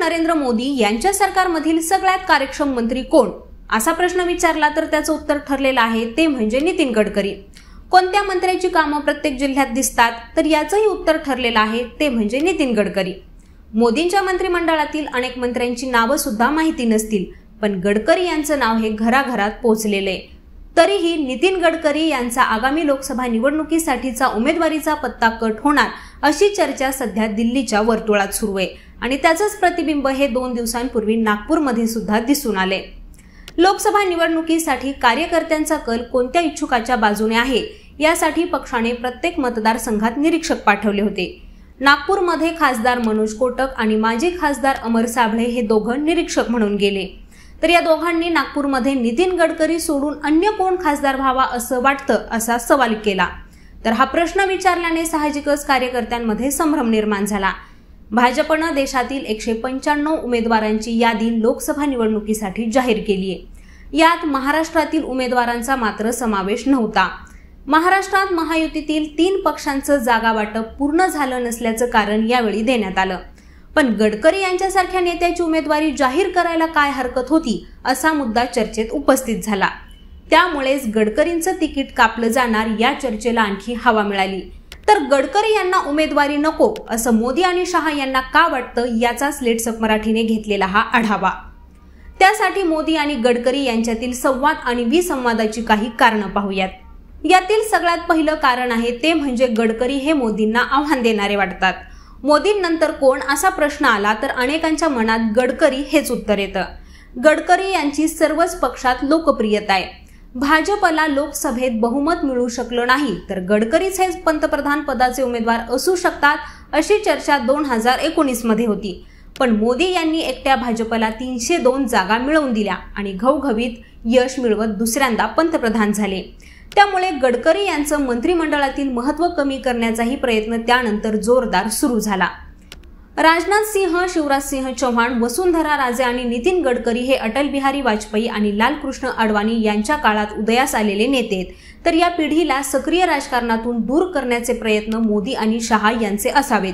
नरेंद्र मोदी यांच्या सरकारमधील सगळ्यात कार्यक्षम मंत्री कोण असा प्रश्न विचारला तर त्याचं उत्तर ठरलेलं आहे ते म्हणजे नितीन गडकरी। कोणत्या मंत्र्याची कामं प्रत्येक जिल्ह्यात दिसतात तर याचंही उत्तर ठरलेलं आहे ते म्हणजे नितीन गडकरी। मोदींच्या मंत्रिमंडळातील अनेक मंत्र्यांची नावं सुद्धा माहिती नसतील, पण गडकरी यांचं नाव हे घराघरात पोहोचलेलं आहे। तरीही नितीन गडकरी यांचा आगामी लोकसभा निवडणुकीसाठीचा उमेदवारीचा पत्ता कट होणार अशी चर्चा सध्या दिल्लीच्या वर्तुळात सुरू आहे आणि त्याचंच प्रतिबिंब हे 2 दिवसांपूर्वी नागपूरमध्ये सुद्धा दिसून आले। लोकसभा निवडणुकीसाठी कार्यकर्त्यांचा कल कोणत्या इच्छुकाच्या बाजूने आहे यासाठी पक्षाने प्रत्येक मतदारसंघात निरीक्षक पाठवले होते। नागपूरमध्ये खासदार मनोज कोटक आणि माजी खासदार अमर साबळे हे दोघं निरीक्षक म्हणून गेले, तर या दोघांनी नागपूरमध्ये नितीन गडकरी सोडून अन्य कोण खासदार व्हावा असं वाटतं असा सवाल केला। तर हा प्रश्न विचारल्याने साहजिकच कार्यकर्त्यांमध्ये संभ्रम निर्माण झाला। भाजपनं देशातील 195 उमेदवारांची यादी लोकसभा निवडणुकीसाठी जाहीर केली आहे। यात महाराष्ट्रातील उमेदवारांचा मात्र समावेश नव्हता। महाराष्ट्रात महायुतीतील 3 पक्षांचं जागा वाटप पूर्ण झालं नसल्याचं कारण यावेळी देण्यात आलं, पण गडकरी यांच्यासारख्या नेत्याची उमेदवारी जाहीर करायला काय हरकत होती असा मुद्दा चर्चेत उपस्थित झाला। त्यामुळेच गडकरींचं तिकीट कापलं जाणार या चर्चेला आणखी हवा मिळाली। तर गडकरी यांना उमेदवारी नको असं मोदी आणि शहा यांना का वाटतं याचाच लेट्सअप मराठीने घेतलेला हा आढावा। त्यासाठी मोदी आणि गडकरी यांच्यातील संवाद आणि विसंवादाची काही कारणं पाहूयात। यातील सगळ्यात पहिलं कारण आहे ते म्हणजे गडकरी हे मोदींना आव्हान देणारे वाटतात। मोदींनंतर कोण असा प्रश्न आला तर अनेकांच्या मनात गडकरी हेच उत्तर येतं। गडकरी यांची सर्वच पक्षात लोकप्रियता आहे। भाजपला लोकसभेत बहुमत मिळू शकलं नाही तर गडकरीच हे पंतप्रधान पदाचे उमेदवार असू शकतात अशी चर्चा 2019 मध्ये होती, पण मोदी यांनी एकट्या भाजपला 302 जागा मिळवून दिल्या आणि घवघवीत यश मिळवत दुसऱ्यांदा पंतप्रधान झाले। त्यामुळे गडकरी यांचं मंत्रिमंडळातील महत्त्व कमी करण्याचाही प्रयत्न त्यानंतर जोरदार सुरू झाला। राजनाथ सिंह, शिवराज सिंह चौहान, वसुंधरा राजे आणि नितीन गडकरी हे अटल बिहारी वाजपेयी आणि लालकृष्ण अडवाणी यांच्या काळात उदयास आलेले नेते आहेत, तर या पिढीला सक्रिय राजकारणातून दूर करण्याचे प्रयत्न मोदी आणि शहा यांचे असावेत।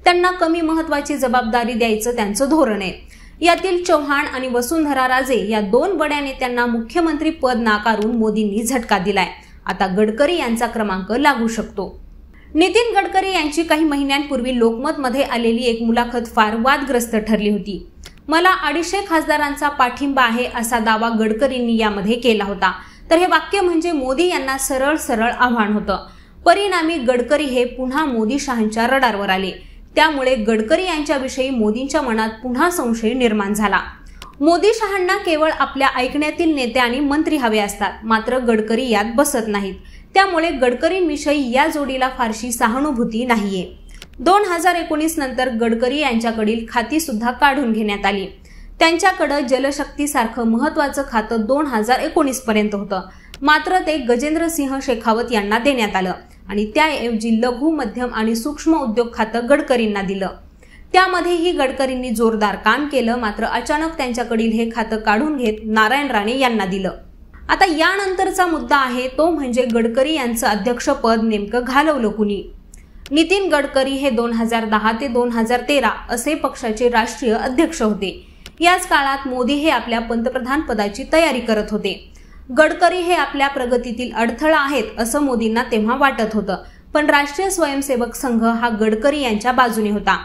त्यांना कमी महत्त्वाची जबाबदारी द्यायचं त्यांचं धोरण आहे। यातील चौहान आणि वसुंधरा राजे या 2 बड्या नेत्यांना मुख्यमंत्री पद नाकारून मोदींनी झटका दिलाय। आता गडकरी यांचा क्रमांक लागू शकतो। नितीन गडकरी यांची काही महिन्यांपूर्वी लोकमत मध्ये आलेली एक मुलाखत फार वादग्रस्त ठरली होती। मला 250 खासदारांचा पाठिंबा आहे असा दावा गडकरींनी यामध्ये केला होता, तर हे वाक्य म्हणजे मोदी यांना सरळ सरळ आव्हान होतं। परिणामी गडकरी हे पुन्हा मोदी शहांच्या रडारवर आले। त्यामुळे गडकरी यांच्याविषयी मोदींच्या मनात पुन्हा संशय निर्माण झाला। मोदी शहांना केवळ आपल्या ऐकण्यातील नेते आणि मंत्री हवे असतात, मात्र गडकरी यात बसत नाहीत। त्यामुळे गडकरींविषयी या जोडीला फारशी सहानुभूती नाहीये। 2019 नंतर गडकरी यांच्याकडील खाती सुद्धा काढून घेण्यात आली। त्यांच्याकडे जलशक्तीसारखं महत्त्वाचं खातं 2019 पर्यंत होतं, मात्र ते गजेंद्र सिंह शेखावत यांना देण्यात आलं आणि त्याऐवजी लघु, मध्यम आणि सूक्ष्म उद्योग खातं गडकरींना दिलं। त्यामध्येही गडकरींनी जोरदार काम केलं, मात्र अचानक त्यांच्याकडील हे खातं काढून घेत नारायण राणे यांना दिलं। आता यानंतरचा मुद्दा आहे तो म्हणजे गडकरी यांचं अध्यक्षपद नेमकं घालवलं कुणी। नितीन गडकरी हे 2010 ते 2013 असे पक्षाचे राष्ट्रीय अध्यक्ष होते। याच काळात मोदी हे आपल्या पंतप्रधान पदाची तयारी करत होते। गडकरी हे आपल्या प्रगतीतील अडथळा आहेत असं मोदींना तेव्हा वाटत होतं, पण राष्ट्रीय स्वयंसेवक संघ हा गडकरी यांच्या बाजूने होता।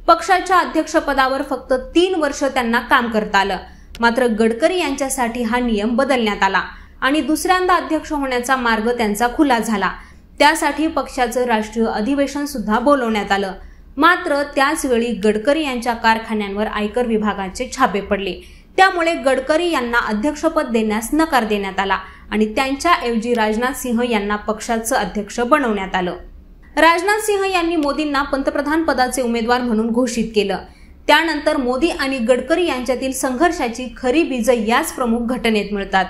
पक्षाच्या अध्यक्षपदावर फक्त 3 वर्ष त्यांना काम करता आलं, मात्र गडकरी यांच्यासाठी हा नियम बदलण्यात आला आणि दुसऱ्यांदा अध्यक्ष होण्याचा मार्ग त्यांचा खुला झाला। त्यासाठी पक्षाचं राष्ट्रीय अधिवेशन सुद्धा बोलवण्यात आलं, मात्र त्याच वेळी गडकरी यांच्या कारखान्यांवर आयकर विभागाचे छापे पडले। त्यामुळे गडकरी यांना अध्यक्षपद देण्यास नकार देण्यात आला आणि त्यांच्याऐवजी राजनाथ सिंह यांना पक्षाचं अध्यक्ष बनवण्यात आलं। राजनाथ सिंह यांनी मोदींना पंतप्रधान पदाचे उमेदवार म्हणून घोषित केलं। त्यानंतर मोदी आणि गडकरी यांच्यातील संघर्षाची खरी बीज याच प्रमुख घटनेत मिळतात।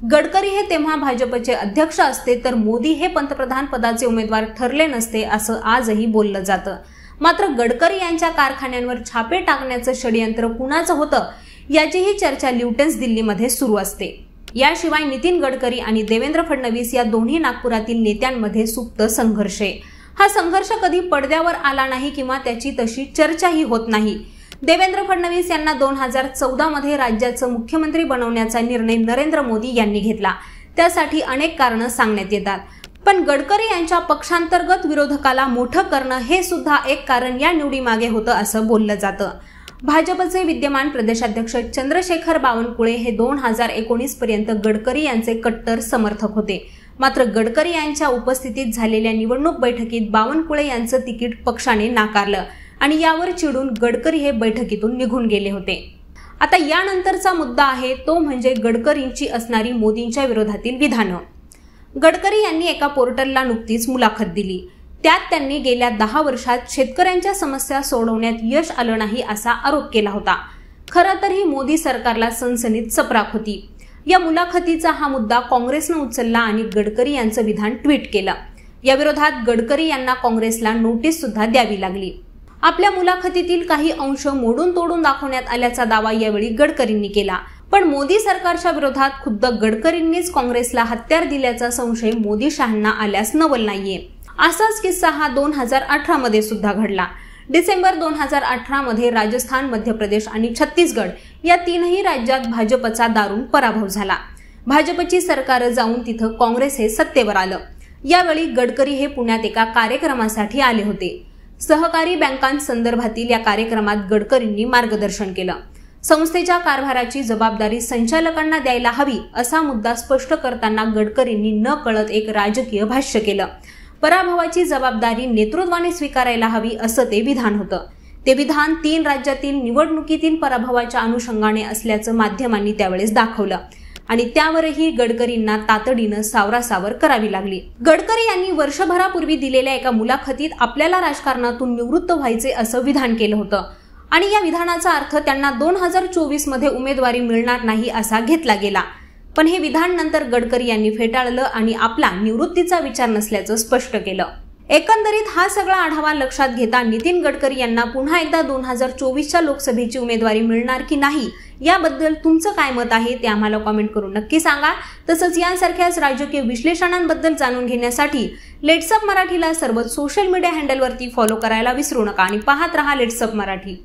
गडकरी हे तेव्हा भाजपचे अध्यक्ष असते तर मोदी हे पंतप्रधान पदाचे उमेदवार ठरले नसते असं आजही बोललं जातं। मात्र गडकरी यांच्या कारखान्यांवर छापे टाकण्याचं षडयंत्र कुणाचं होतं याचीही चर्चा ल्युटन्स दिल्लीमध्ये सुरू असते। याशिवाय नितीन गडकरी आणि देवेंद्र फडणवीस या दोन्ही नागपुरातील नेत्यांमध्ये सुप्त संघर्ष आहे। हा संघर्ष कधी पडद्यावर आला नाही किंवा त्याची तशी चर्चाही होत नाही। देवेंद्र फडणवीस यांना 2014 मध्ये राज्याचं मुख्यमंत्री बनवण्याचा निर्णय नरेंद्र मोदी यांनी घेतला। त्यासाठी अनेक कारणं सांगण्यात येतात, पण गडकरी यांच्या पक्षांतर्गत विरोधकाला मोठं करणं हे सुद्धा एक कारण या निवडीमागे होतं असं बोललं जातं। भाजपचे विद्यमान प्रदेशाध्यक्ष चंद्रशेखर बावनकुळे हे 2019 पर्यंत गडकरी यांचे कट्टर समर्थक होते। मात्र गडकरी यांच्या उपस्थितीत झालेल्या निवडणूक बैठकीत बावनकुळे यांचं तिकीट पक्षाने नाकारलं आणि यावर चिडून गडकरी हे बैठकीतून निघून गेले होते। आता यानंतरचा मुद्दा आहे तो म्हणजे गडकरींची असणारी मोदींच्या विरोधातील विधानं। गडकरी यांनी एका पोर्टलला नुकतीच मुलाखत दिली। त्यात त्यांनी गेल्या 10 वर्षात शेतकऱ्यांच्या समस्या सोडवण्यात यश आलं नाही असा आरोप केला होता। खरं तर ही मोदी सरकारला सनसनीत चपराक होती। या मुलाखतीचा हा मुद्दा काँग्रेसनं उचलला आणि गडकरी यांचं विधान ट्विट केलं। या विरोधात गडकरी यांना काँग्रेसला नोटीस सुद्धा द्यावी लागली। आपल्या मुलाखतीतील काही अंश मोडून तोडून दाखवण्यात आल्याचा दावा यावेळी गडकरींनी केला, पण मोदी सरकारच्या विरोधात खुद्द गडकरींनीच काँग्रेसला हत्यार दिल्याचा संशय मोदी शहांना आल्यास नवल नाहीये। असाच किस्सा हा 2018 मध्ये सुद्धा घडला। डिसेंबर 2018 मध्ये राजस्थान, मध्य प्रदेश आणि छत्तीसगड या तीनही राज्यात भाजपचा दारुण पराभव झाला। भाजपची सरकार जाऊन तिथं काँग्रेस हे सत्तेवर आलं। यावेळी गडकरी हे पुण्यात एका कार्यक्रमासाठी आले होते। सहकारी बँकांसंदर्भातील या कार्यक्रमात गडकरींनी मार्गदर्शन केलं। संस्थेच्या कारभाराची जबाबदारी संचालकांना द्यायला हवी असा मुद्दा स्पष्ट करताना गडकरींनी नकळत एक राजकीय भाष्य केलं। पराभवाची जबाबदारी नेतृत्वाने स्वीकारायला हवी असं ते विधान होतं। ते विधान 3 राज्यातील निवडणुकीतील पराभवाच्या अनुषंगाने असल्याचं माध्यमांनी त्यावेळेस दाखवलं आणि त्यावरही गडकरींना तातडीनं सावरासावर करावी लागली। गडकरी यांनी वर्षभरापूर्वी दिलेल्या एका मुलाखतीत आपल्याला राजकारणातून निवृत्त व्हायचे असं विधान केलं होतं आणि या विधानाचा अर्थ त्यांना 2024 मध्ये उमेदवारी मिळणार नाही असा घेतला गेला। पण हे विधान नंतर गडकरी यांनी फेटाळलं आणि आपला निवृत्तीचा विचार नसल्याचं स्पष्ट केलं। एकंदरीत हा सगळा आढावा लक्षात घेता नितीन गडकरी यांना पुन्हा एकदा 2024च्या लोकसभेची उमेदवारी मिळणार की नाही याबद्दल तुमचं काय मत आहे ते आम्हाला कमेंट करून नक्की सांगा। तसंच यासारख्याच राजकीय विश्लेषणांबद्दल जाणून घेण्यासाठी लेट्स अप मराठीला सर्वच सोशल मीडिया हँडलवरती फॉलो करायला विसरू नका आणि पाहत रहा लेट्स अप मराठी।